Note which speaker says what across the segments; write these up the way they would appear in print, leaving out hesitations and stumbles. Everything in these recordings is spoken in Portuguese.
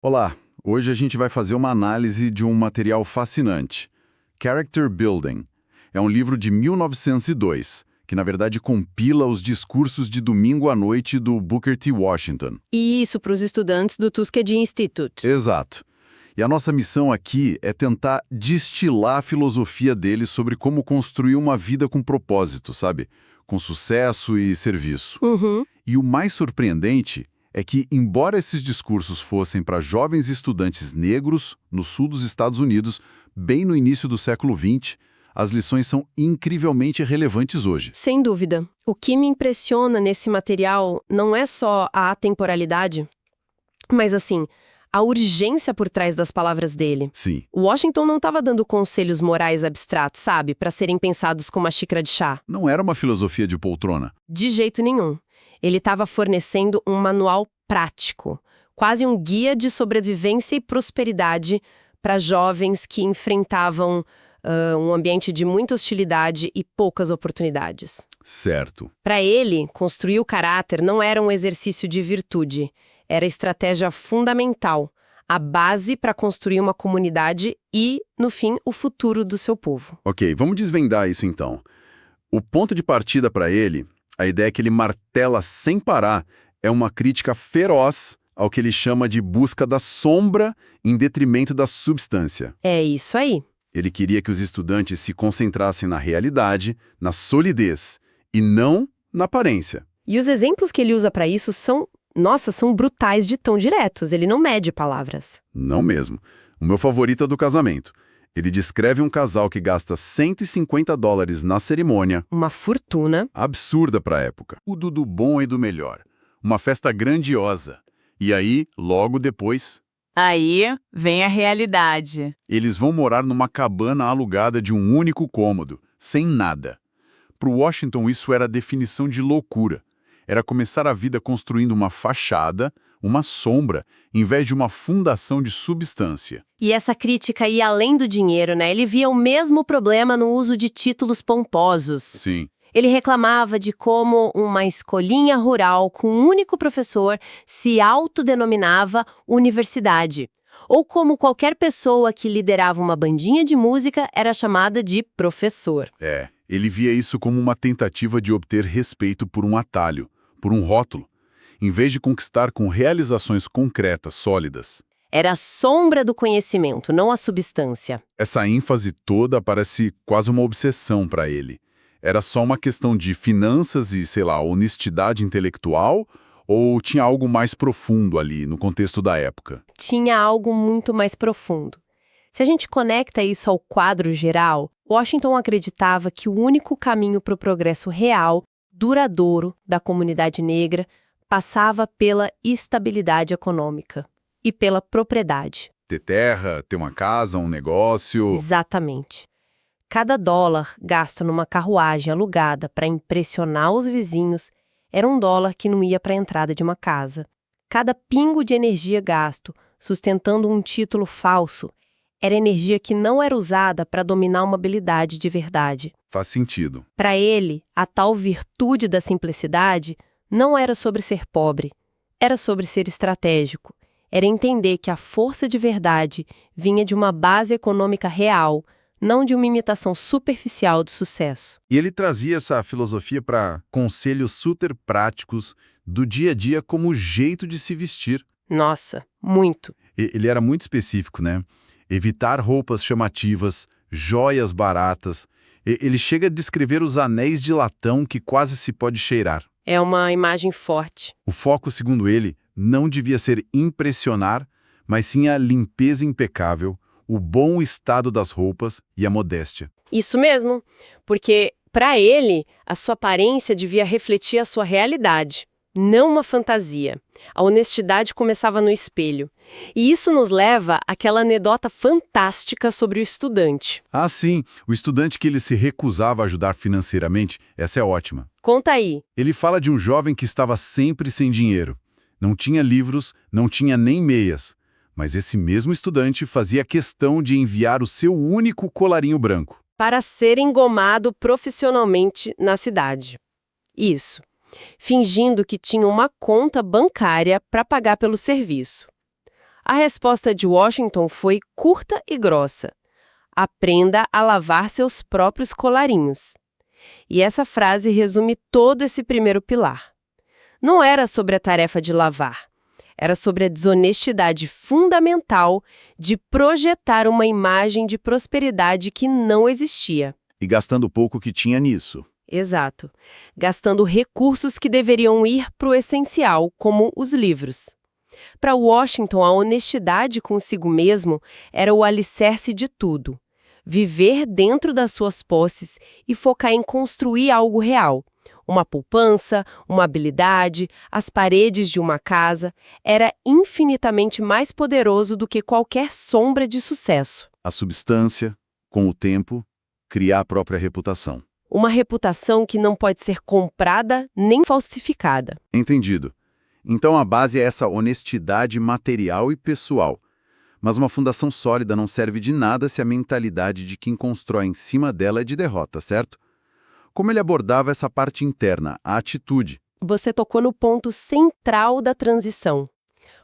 Speaker 1: Olá, hoje a gente vai fazer uma análise de um material fascinante. Character Building. É um livro de 1902, que na verdade compila os discursos de domingo à noite do Booker T. Washington.
Speaker 2: E isso para os estudantes do Tuskegee Institute.
Speaker 1: Exato. E a nossa missão aqui é tentar destilar a filosofia dele sobre como construir uma vida com propósito, sabe? Com sucesso e serviço.
Speaker 2: Uhum.
Speaker 1: E o mais surpreendente é que, embora esses discursos fossem para jovens estudantes negros no sul dos Estados Unidos, bem no início do século XX, as lições são incrivelmente relevantes hoje.
Speaker 2: Sem dúvida. O que me impressiona nesse material não é só a atemporalidade, mas assim, a urgência por trás das palavras dele.
Speaker 1: Sim,
Speaker 2: Washington não estava dando conselhos morais abstratos, sabe? Para serem pensados com uma xícara de chá.
Speaker 1: não era uma filosofia de poltrona.
Speaker 2: De jeito nenhum. Ele estava fornecendo um manual prático, quase um guia de sobrevivência e prosperidade para jovens que enfrentavam um ambiente de muita hostilidade e poucas oportunidades.
Speaker 1: Certo.
Speaker 2: Para ele, construir o caráter não era um exercício de virtude, era estratégia fundamental, a base para construir uma comunidade e, no fim, o futuro do seu povo.
Speaker 1: Ok, vamos desvendar isso então. O ponto de partida para ele, a ideia que ele martela sem parar, é uma crítica feroz ao que ele chama de busca da sombra em detrimento da substância.
Speaker 2: É isso aí.
Speaker 1: Ele queria que os estudantes se concentrassem na realidade, na solidez, e não na aparência.
Speaker 2: E os exemplos que ele usa para isso são brutais de tão diretos, ele não mede palavras.
Speaker 1: Não mesmo. O meu favorito é do casamento. Ele descreve um casal que gasta $150 na cerimônia,
Speaker 2: Uma fortuna.
Speaker 1: absurda para a época. Tudo do bom e do melhor. Uma festa grandiosa. E aí, logo depois,
Speaker 3: Aí vem a realidade.
Speaker 1: eles vão morar numa cabana alugada de um único cômodo, sem nada. Para o Washington, isso era a definição de loucura. Era começar a vida construindo uma fachada, uma sombra, em vez de uma fundação de substância.
Speaker 2: E essa crítica ia além do dinheiro, né? Ele via o mesmo problema no uso de títulos pomposos.
Speaker 1: Sim,
Speaker 2: Ele reclamava de como uma escolinha rural com um único professor se autodenominava universidade. Ou como qualquer pessoa que liderava uma bandinha de música era chamada de professor.
Speaker 1: ele via isso como uma tentativa de obter respeito por um atalho, por um rótulo, em vez de conquistar com realizações concretas, sólidas.
Speaker 2: Era a sombra do conhecimento, não a substância.
Speaker 1: Essa ênfase toda parece quase uma obsessão para ele. Era só uma questão de finanças e, sei lá, honestidade intelectual, ou tinha algo mais profundo ali no contexto da época?
Speaker 2: Tinha algo muito mais profundo. Se a gente conecta isso ao quadro geral, Washington acreditava que o único caminho para o progresso real, duradouro, da comunidade negra passava pela estabilidade econômica e pela propriedade.
Speaker 1: Ter terra, ter uma casa, um negócio...
Speaker 2: Exatamente. Cada dólar gasto numa carruagem alugada para impressionar os vizinhos era um dólar que não ia para a entrada de uma casa. Cada pingo de energia gasto, sustentando um título falso, era energia que não era usada para dominar uma habilidade de verdade.
Speaker 1: Faz sentido.
Speaker 2: Para ele, a tal virtude da simplicidade não era sobre ser pobre, era sobre ser estratégico. Era entender que a força de verdade vinha de uma base econômica real, não de uma imitação superficial do sucesso.
Speaker 1: E ele trazia essa filosofia para conselhos super práticos do dia a dia como jeito de se vestir.
Speaker 2: Nossa, muito.
Speaker 1: Ele era muito específico, né? Evitar roupas chamativas, joias baratas. Ele chega a descrever os anéis de latão que quase se pode cheirar.
Speaker 2: É uma imagem forte.
Speaker 1: O foco, segundo ele, não devia ser impressionar, mas sim a limpeza impecável, o bom estado das roupas e a modéstia.
Speaker 2: Isso mesmo, porque, para ele, a sua aparência devia refletir a sua realidade, não uma fantasia. A honestidade começava no espelho. E isso nos leva àquela anedota fantástica sobre o estudante.
Speaker 1: Ah, sim, o estudante que ele se recusava a ajudar financeiramente, essa é ótima.
Speaker 2: Conta aí.
Speaker 1: Ele fala de um jovem que estava sempre sem dinheiro. Não tinha livros, não tinha nem meias. Mas esse mesmo estudante fazia questão de enviar o seu único colarinho branco.
Speaker 2: Para ser engomado profissionalmente na cidade. Isso. Fingindo que tinha uma conta bancária para pagar pelo serviço. A resposta de Washington foi curta e grossa. Aprenda a lavar seus próprios colarinhos. E essa frase resume todo esse primeiro pilar. Não era sobre a tarefa de lavar. Era sobre a desonestidade fundamental de projetar uma imagem de prosperidade que não existia.
Speaker 1: E gastando o pouco que tinha nisso.
Speaker 2: Exato. Gastando recursos que deveriam ir para o essencial, como os livros. Para Washington, a honestidade consigo mesmo era o alicerce de tudo. Viver dentro das suas posses e focar em construir algo real. Uma poupança, uma habilidade, as paredes de uma casa, era infinitamente mais poderoso do que qualquer sombra de sucesso.
Speaker 1: A substância, com o tempo, criar a própria reputação.
Speaker 2: Uma reputação que não pode ser comprada nem falsificada.
Speaker 1: Entendido. Então a base é essa honestidade material e pessoal. Mas uma fundação sólida não serve de nada se a mentalidade de quem constrói em cima dela é de derrota, certo? Como ele abordava essa parte interna, a atitude?
Speaker 2: Você tocou no ponto central da transição.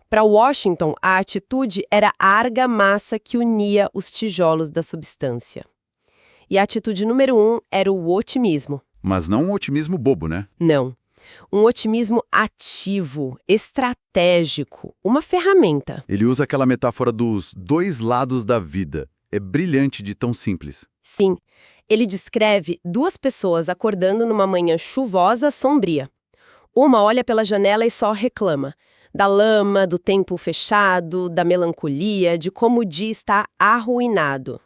Speaker 2: Para Washington, a atitude era a argamassa que unia os tijolos da substância. E a atitude número 1 era o otimismo.
Speaker 1: Mas não um otimismo bobo, né?
Speaker 2: Não. Um otimismo ativo, estratégico, uma ferramenta.
Speaker 1: Ele usa aquela metáfora dos dois lados da vida. É brilhante de tão simples.
Speaker 2: Sim, ele descreve duas pessoas acordando numa manhã chuvosa, sombria. Uma olha pela janela e só reclama. Da lama, do tempo fechado, da melancolia, de como o dia está arruinado.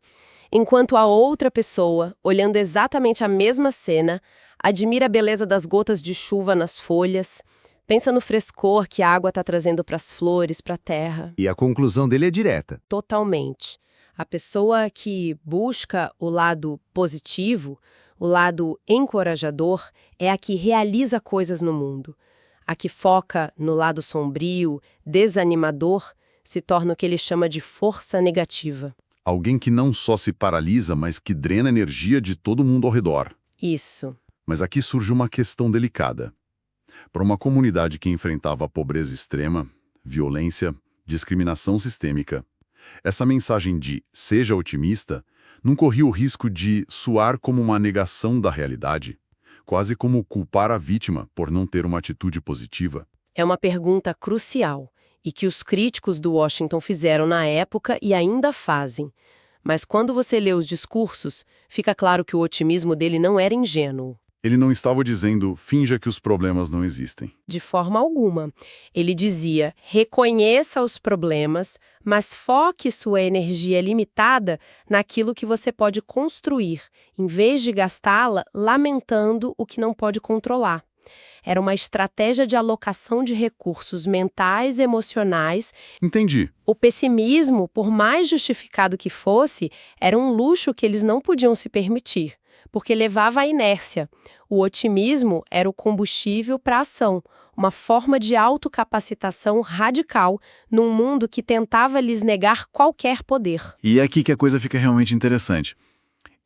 Speaker 2: Enquanto a outra pessoa, olhando exatamente a mesma cena, admira a beleza das gotas de chuva nas folhas, pensa no frescor que a água está trazendo para as flores, para a terra.
Speaker 4: E a conclusão dele é direta.
Speaker 2: Totalmente. A pessoa que busca o lado positivo, o lado encorajador, é a que realiza coisas no mundo. A que foca no lado sombrio, desanimador, se torna o que ele chama de força negativa.
Speaker 1: Alguém que não só se paralisa, mas que drena a energia de todo mundo ao redor.
Speaker 2: Isso.
Speaker 1: Mas aqui surge uma questão delicada. Para uma comunidade que enfrentava a pobreza extrema, violência, discriminação sistêmica, essa mensagem de "seja otimista" não corria o risco de soar como uma negação da realidade, quase como culpar a vítima por não ter uma atitude positiva.
Speaker 2: É uma pergunta crucial e que os críticos do Washington fizeram na época e ainda fazem. Mas quando você lê os discursos, fica claro que o otimismo dele não era ingênuo.
Speaker 1: Ele não estava dizendo "finja que os problemas não existem".
Speaker 2: De forma alguma. Ele dizia, reconheça os problemas, mas foque sua energia limitada naquilo que você pode construir, em vez de gastá-la lamentando o que não pode controlar. Era uma estratégia de alocação de recursos mentais e emocionais.
Speaker 1: Entendi.
Speaker 2: O pessimismo, por mais justificado que fosse, era um luxo que eles não podiam se permitir, porque levava à inércia. O otimismo era o combustível para a ação, uma forma de autocapacitação radical num mundo que tentava lhes negar qualquer poder.
Speaker 1: E é aqui que a coisa fica realmente interessante.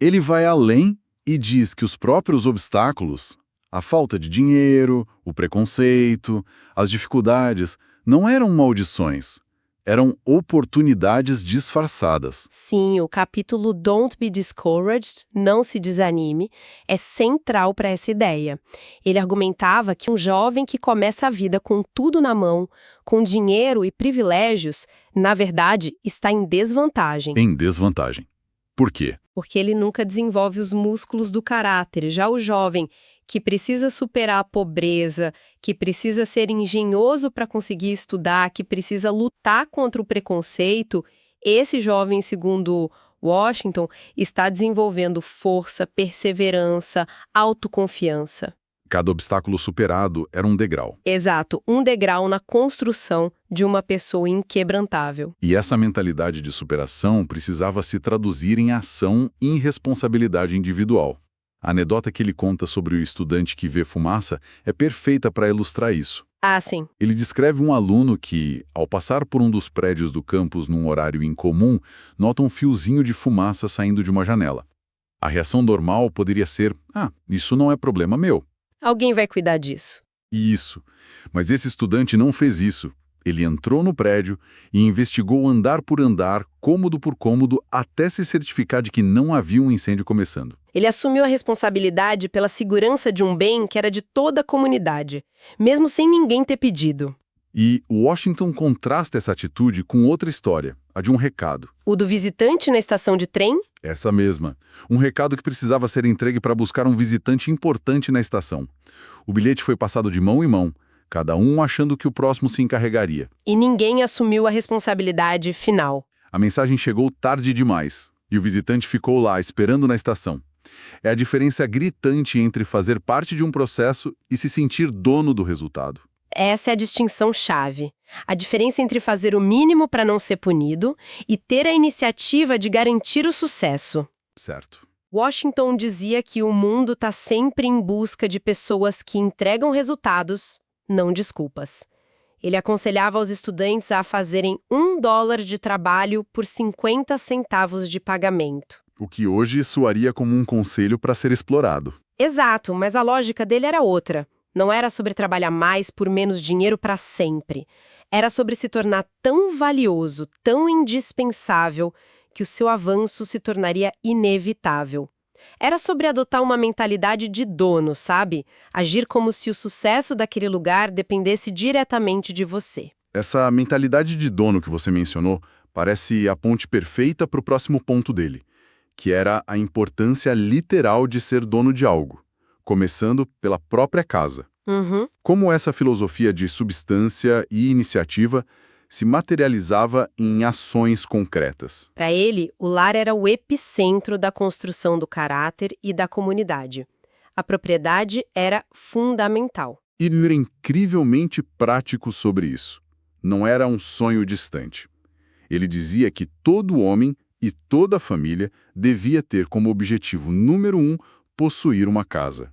Speaker 1: Ele vai além e diz que os próprios obstáculos, a falta de dinheiro, o preconceito, as dificuldades, não eram maldições, eram oportunidades disfarçadas.
Speaker 2: Sim, o capítulo Don't Be Discouraged, Não Se Desanime, é central para essa ideia. Ele argumentava que um jovem que começa a vida com tudo na mão, com dinheiro e privilégios, na verdade, está em desvantagem.
Speaker 1: Em desvantagem. Por quê?
Speaker 2: Porque ele nunca desenvolve os músculos do caráter. Já o jovem que precisa superar a pobreza, que precisa ser engenhoso para conseguir estudar, que precisa lutar contra o preconceito, esse jovem, segundo Washington, está desenvolvendo força, perseverança, autoconfiança.
Speaker 1: Cada obstáculo superado era um degrau.
Speaker 2: Exato, um degrau na construção de uma pessoa inquebrantável.
Speaker 1: E essa mentalidade de superação precisava se traduzir em ação e em responsabilidade individual. A anedota que ele conta sobre o estudante que vê fumaça é perfeita para ilustrar isso.
Speaker 2: Ah, sim.
Speaker 1: Ele descreve um aluno que, ao passar por um dos prédios do campus num horário incomum, nota um fiozinho de fumaça saindo de uma janela. A reação normal poderia ser: isso não é problema meu.
Speaker 2: Alguém vai cuidar disso.
Speaker 1: Isso. Mas esse estudante não fez isso. Ele entrou no prédio e investigou andar por andar, cômodo por cômodo, até se certificar de que não havia um incêndio começando.
Speaker 2: Ele assumiu a responsabilidade pela segurança de um bem que era de toda a comunidade, mesmo sem ninguém ter pedido.
Speaker 1: E Washington contrasta essa atitude com outra história, a de um recado.
Speaker 2: O do visitante na estação de trem?
Speaker 1: Essa mesma. Um recado que precisava ser entregue para buscar um visitante importante na estação. O bilhete foi passado de mão em mão, cada um achando que o próximo se encarregaria.
Speaker 2: E ninguém assumiu a responsabilidade final.
Speaker 1: A mensagem chegou tarde demais, e o visitante ficou lá, esperando na estação. É a diferença gritante entre fazer parte de um processo e se sentir dono do resultado.
Speaker 2: Essa é a distinção-chave. A diferença entre fazer o mínimo para não ser punido e ter a iniciativa de garantir o sucesso.
Speaker 1: Certo.
Speaker 2: Washington dizia que o mundo está sempre em busca de pessoas que entregam resultados, não desculpas. Ele aconselhava aos estudantes a fazerem $1 de trabalho por 50 centavos de pagamento.
Speaker 1: O que hoje soaria como um conselho para ser explorado.
Speaker 2: Exato, mas a lógica dele era outra. Não era sobre trabalhar mais por menos dinheiro para sempre. Era sobre se tornar tão valioso, tão indispensável, que o seu avanço se tornaria inevitável. Era sobre adotar uma mentalidade de dono, sabe? Agir como se o sucesso daquele lugar dependesse diretamente de você.
Speaker 1: Essa mentalidade de dono que você mencionou parece a ponte perfeita para o próximo ponto dele, que era a importância literal de ser dono de algo, começando pela própria casa. Como essa filosofia de substância e iniciativa se materializava em ações concretas.
Speaker 2: Para ele, o lar era o epicentro da construção do caráter e da comunidade. A propriedade era fundamental.
Speaker 1: E ele era incrivelmente prático sobre isso. Não era um sonho distante. Ele dizia que todo homem e toda família devia ter como objetivo número 1 possuir uma casa,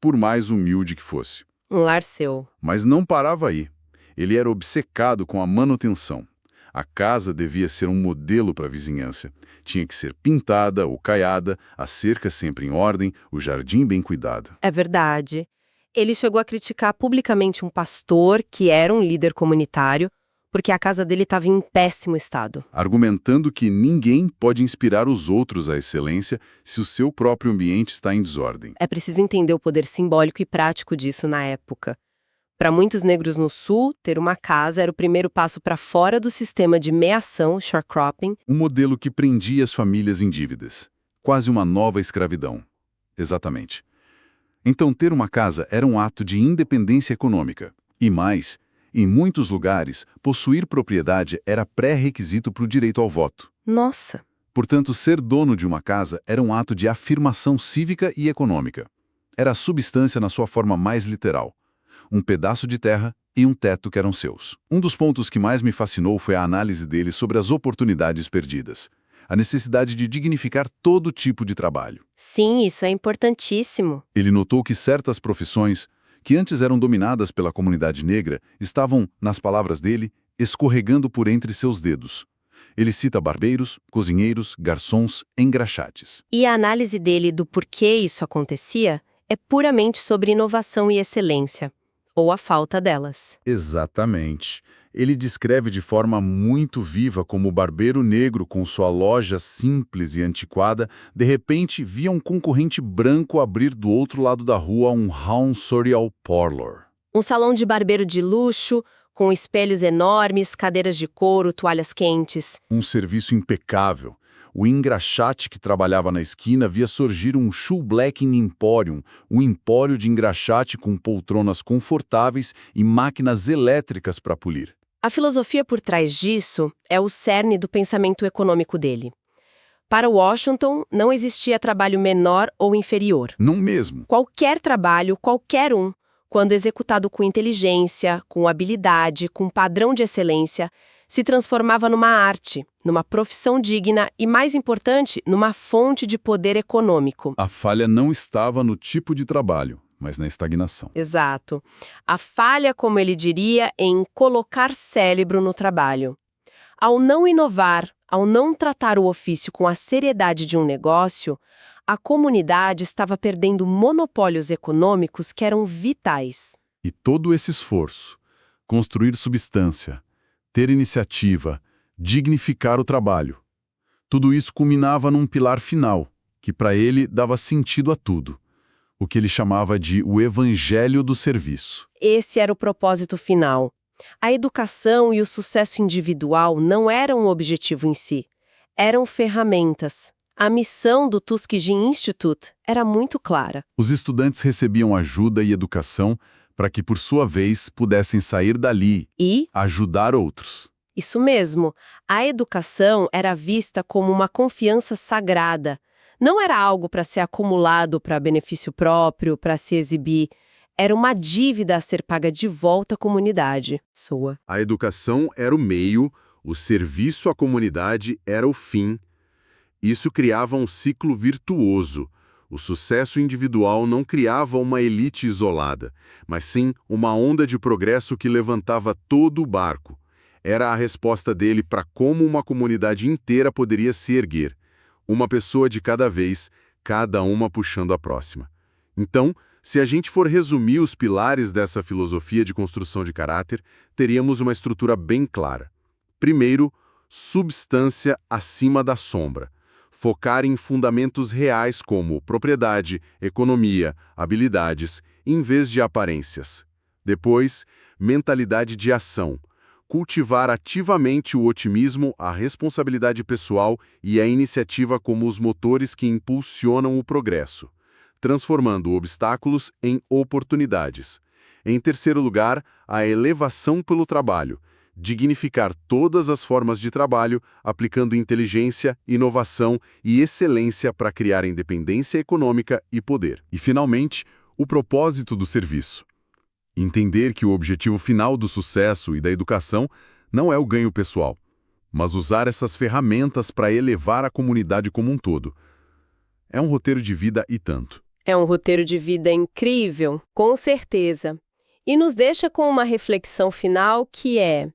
Speaker 1: por mais humilde que fosse.
Speaker 2: Um lar seu.
Speaker 1: Mas não parava aí. Ele era obcecado com a manutenção. A casa devia ser um modelo para a vizinhança. Tinha que ser pintada ou caiada, a cerca sempre em ordem, o jardim bem cuidado.
Speaker 2: É verdade. Ele chegou a criticar publicamente um pastor, que era um líder comunitário, porque a casa dele estava em péssimo estado.
Speaker 1: Argumentando que ninguém pode inspirar os outros à excelência se o seu próprio ambiente está em desordem.
Speaker 2: É preciso entender o poder simbólico e prático disso na época. Para muitos negros no Sul, ter uma casa era o primeiro passo para fora do sistema de meação, sharecropping.
Speaker 1: Um modelo que prendia as famílias em dívidas. Quase uma nova escravidão. Exatamente. Então, ter uma casa era um ato de independência econômica. E mais, em muitos lugares, possuir propriedade era pré-requisito para o direito ao voto.
Speaker 2: Nossa!
Speaker 1: Portanto, ser dono de uma casa era um ato de afirmação cívica e econômica. Era a substância na sua forma mais literal. Um pedaço de terra e um teto que eram seus. Um dos pontos que mais me fascinou foi a análise dele sobre as oportunidades perdidas. A necessidade de dignificar todo tipo de trabalho.
Speaker 2: Sim, isso é importantíssimo.
Speaker 1: Ele notou que certas profissões, que antes eram dominadas pela comunidade negra, estavam, nas palavras dele, escorregando por entre seus dedos. Ele cita barbeiros, cozinheiros, garçons, engraxates.
Speaker 2: E a análise dele do porquê isso acontecia é puramente sobre inovação e excelência, ou a falta delas.
Speaker 1: Exatamente. Ele descreve de forma muito viva como o barbeiro negro, com sua loja simples e antiquada, de repente via um concorrente branco abrir do outro lado da rua um Hansorial Parlor.
Speaker 2: Um salão de barbeiro de luxo, com espelhos enormes, cadeiras de couro, toalhas quentes.
Speaker 1: Um serviço impecável. O engraxate que trabalhava na esquina via surgir um shoeblacking emporium, um empório de engraxate com poltronas confortáveis e máquinas elétricas para polir.
Speaker 2: A filosofia por trás disso é o cerne do pensamento econômico dele. Para Washington, não existia trabalho menor ou inferior.
Speaker 1: Não mesmo.
Speaker 2: Qualquer trabalho, qualquer um, quando executado com inteligência, com habilidade, com padrão de excelência, se transformava numa arte, numa profissão digna e, mais importante, numa fonte de poder econômico.
Speaker 1: A falha não estava no tipo de trabalho, mas na estagnação.
Speaker 2: Exato. A falha, como ele diria, em colocar cérebro no trabalho. Ao não inovar, ao não tratar o ofício com a seriedade de um negócio, a comunidade estava perdendo monopólios econômicos que eram vitais.
Speaker 1: E todo esse esforço, construir substância, ter iniciativa, dignificar o trabalho. Tudo isso culminava num pilar final, que para ele dava sentido a tudo, o que ele chamava de o evangelho do serviço.
Speaker 2: Esse era o propósito final. A educação e o sucesso individual não eram o objetivo em si, eram ferramentas. A missão do Tuskegee Institute era muito clara.
Speaker 1: Os estudantes recebiam ajuda e educação para que, por sua vez, pudessem sair dali
Speaker 2: E,
Speaker 1: ajudar outros.
Speaker 2: isso mesmo, a educação era vista como uma confiança sagrada. Não era algo para ser acumulado para benefício próprio, para se exibir. Era uma dívida a ser paga de volta à comunidade. Soa.
Speaker 5: A educação era o meio, o serviço à comunidade era o fim. Isso criava um ciclo virtuoso. O sucesso individual não criava uma elite isolada, mas sim uma onda de progresso que levantava todo o barco. Era a resposta dele para como uma comunidade inteira poderia se erguer. Uma pessoa de cada vez, cada uma puxando a próxima. Então, se a gente for resumir os pilares dessa filosofia de construção de caráter, teríamos uma estrutura bem clara. Primeiro, substância acima da sombra. Focar em fundamentos reais como propriedade, economia, habilidades, em vez de aparências. Depois, mentalidade de ação. Cultivar ativamente o otimismo, a responsabilidade pessoal e a iniciativa como os motores que impulsionam o progresso, transformando obstáculos em oportunidades. Em terceiro lugar, a elevação pelo trabalho. Dignificar todas as formas de trabalho, aplicando inteligência, inovação e excelência para criar independência econômica e poder. E, finalmente, o propósito do serviço. Entender que o objetivo final do sucesso e da educação não é o ganho pessoal, mas usar essas ferramentas para elevar a comunidade como um todo. É um roteiro de vida e tanto.
Speaker 2: É um roteiro de vida incrível, com certeza. E nos deixa com uma reflexão final que é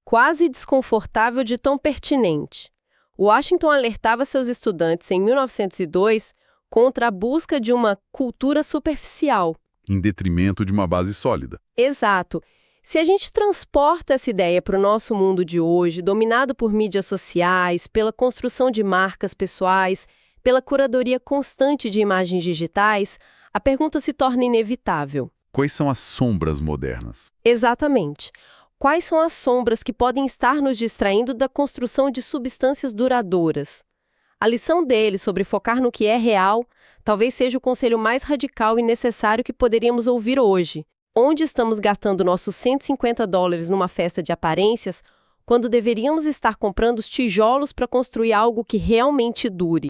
Speaker 2: quase desconfortável de tão pertinente. Washington alertava seus estudantes em 1902 contra a busca de uma cultura superficial.
Speaker 1: Em detrimento de uma base sólida.
Speaker 2: Exato. Se a gente transporta essa ideia para o nosso mundo de hoje, dominado por mídias sociais, pela construção de marcas pessoais, pela curadoria constante de imagens digitais, a pergunta se torna inevitável.
Speaker 1: Quais são as sombras modernas?
Speaker 2: Exatamente. Quais são as sombras que podem estar nos distraindo da construção de substâncias duradouras? A lição dele sobre focar no que é real talvez seja o conselho mais radical e necessário que poderíamos ouvir hoje. Onde estamos gastando nossos $150 numa festa de aparências, quando deveríamos estar comprando os tijolos para construir algo que realmente dure?